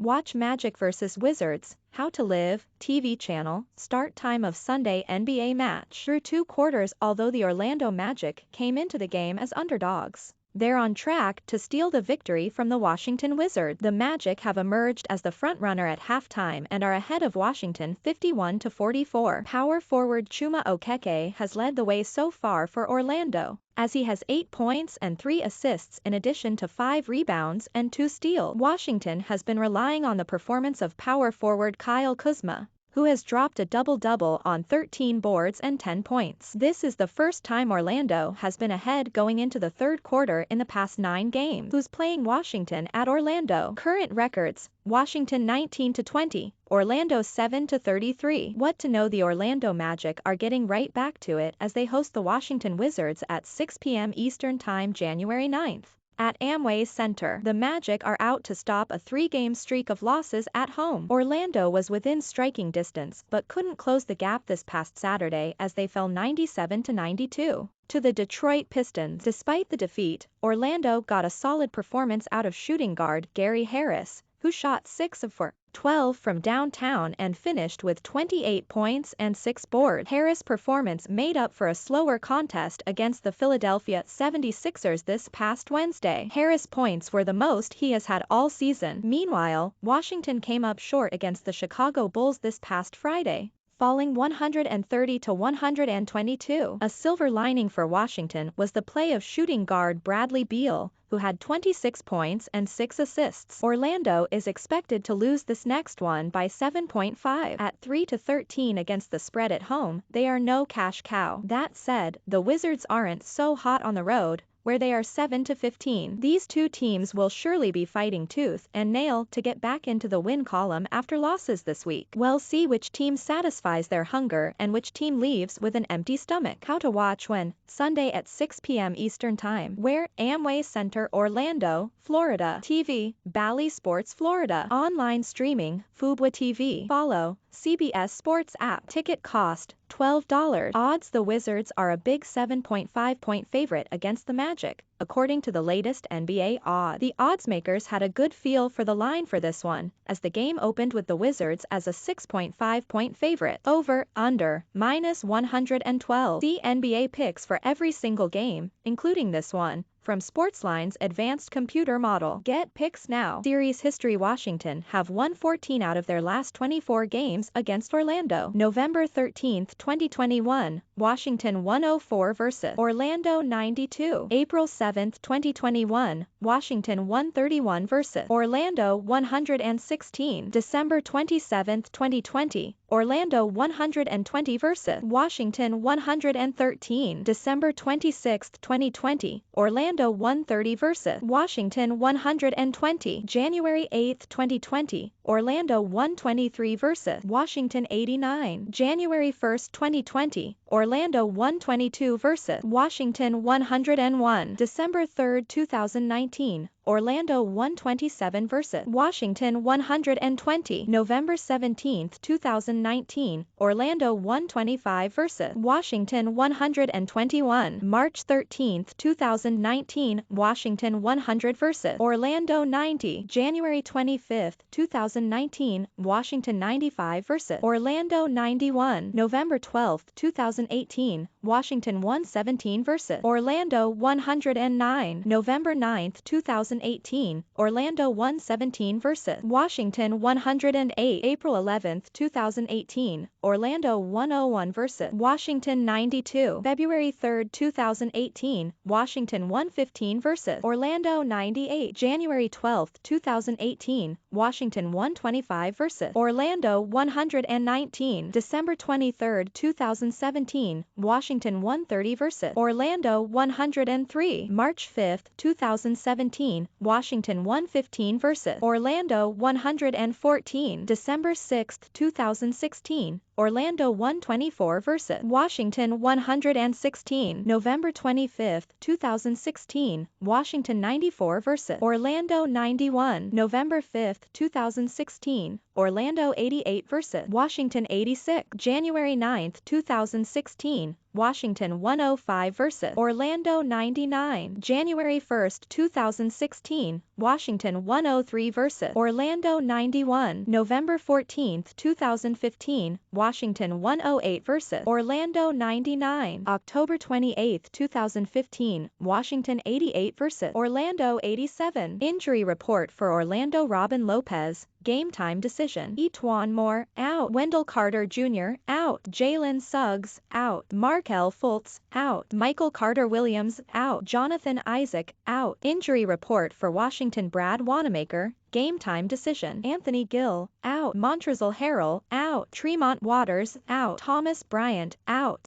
Watch Magic vs Wizards, How to Live, TV channel, start time of Sunday NBA match. Through 2 quarters, although the Orlando Magic came into the game as underdogs, they're on track to steal the victory from the Washington Wizards. The Magic have emerged as the frontrunner at halftime and are ahead of Washington 51-44. Power forward Chuma Okeke has led the way so far for Orlando, as he has 8 points and 3 assists in addition to 5 rebounds and 2 steals. Washington has been relying on the performance of power forward Kyle Kuzma, who has dropped a double-double on 13 boards and 10 points. This is the first time Orlando has been ahead going into the 3rd quarter in the past 9 games. Who's playing Washington at Orlando? Current records: Washington 19-20, Orlando 7-33. What to know? The Orlando Magic are getting right back to it as they host the Washington Wizards at 6 p.m. Eastern Time, January 9th. At Amway Center, the Magic are out to stop a 3-game streak of losses at home. Orlando was within striking distance but couldn't close the gap this past Saturday as they fell 97-92 to the Detroit Pistons. Despite the defeat, Orlando got a solid performance out of shooting guard Gary Harris, who shot 6 of 12 from downtown and finished with 28 points and 6 boards. Harris' performance made up for a slower contest against the Philadelphia 76ers this past Wednesday. Harris' points were the most he has had all season. Meanwhile, Washington came up short against the Chicago Bulls this past Friday, falling 130-122. A silver lining for Washington was the play of shooting guard Bradley Beal, who had 26 points and 6 assists. Orlando is expected to lose this next one by 7.5 at 3-13 against the spread at home. They are no cash cow. That said, the Wizards aren't so hot on the road, where they are 7-15. These two teams will surely be fighting tooth and nail to get back into the win column after losses this week. We'll see which team satisfies their hunger and which team leaves with an empty stomach. How to watch when? Sunday at 6 p.m. Eastern Time. Where? Amway Center, Orlando, Florida. TV, Bally Sports Florida. Online streaming, Fubo TV. Follow CBS Sports app. Ticket cost $12. Odds: the Wizards are a big 7.5-point favorite against the Magic, according to the latest NBA odds. The oddsmakers had a good feel for the line for this one, as the game opened with the Wizards as a 6.5-point favorite. Over, under, -112. See NBA picks for every single game, including this one, from Sportsline's advanced computer model. Get picks now. Series history: Washington have won 14 out of their last 24 games against Orlando. November 13, 2021, Washington 104 vs Orlando 92. April 7, 2021, Washington 131 vs Orlando 116. December 27, 2020, Orlando 120 vs Washington 113. December 26, 2020, Orlando 130 vs Washington 120. January 8, 2020, Orlando 123 vs Washington 89. January 1, 2020, Orlando 122 vs Washington 101. December 3, 2019, Orlando 127 vs Washington 120. November 17, 2019, Orlando 125 vs Washington 121. March 13, 2019, Washington 100 vs Orlando 90. January 25, 2019, Washington 95 vs Orlando 91. November 12, 2018, Washington 117 vs Orlando 109. November 9, 2018, Orlando 117 vs Washington 108. April 11, 2018, Orlando 101 vs Washington 92. February 3, 2018, Washington 115 vs Orlando 98. January 12, 2018, Washington 125 vs Orlando 119. December 23, 2017, Washington 130 vs Orlando 103. March 5, 2017, Washington 115 vs Orlando 114. December 6, 2016, Orlando 124 vs Washington 116. November 25, 2016, Washington 94 vs Orlando 91. November 5, 2016, Orlando 88 vs Washington 86. January 9, 2016, Washington 105 vs. Orlando 99. January 1, 2016, Washington 103 vs. Orlando 91. November 14, 2015, Washington 108 vs. Orlando 99. October 28, 2015, Washington 88 vs. Orlando 87. Injury report for Orlando: Robin Lopez, game time decision. E'Twaun Moore, out. Wendell Carter Jr., out. Jalen Suggs, out. Markelle Fultz, out. Michael Carter-Williams, out. Jonathan Isaac, out. Injury report for Washington: Brad Wanamaker, game time decision. Anthony Gill, out. Montrezl Harrell, out. Tremont Waters, out. Thomas Bryant, out.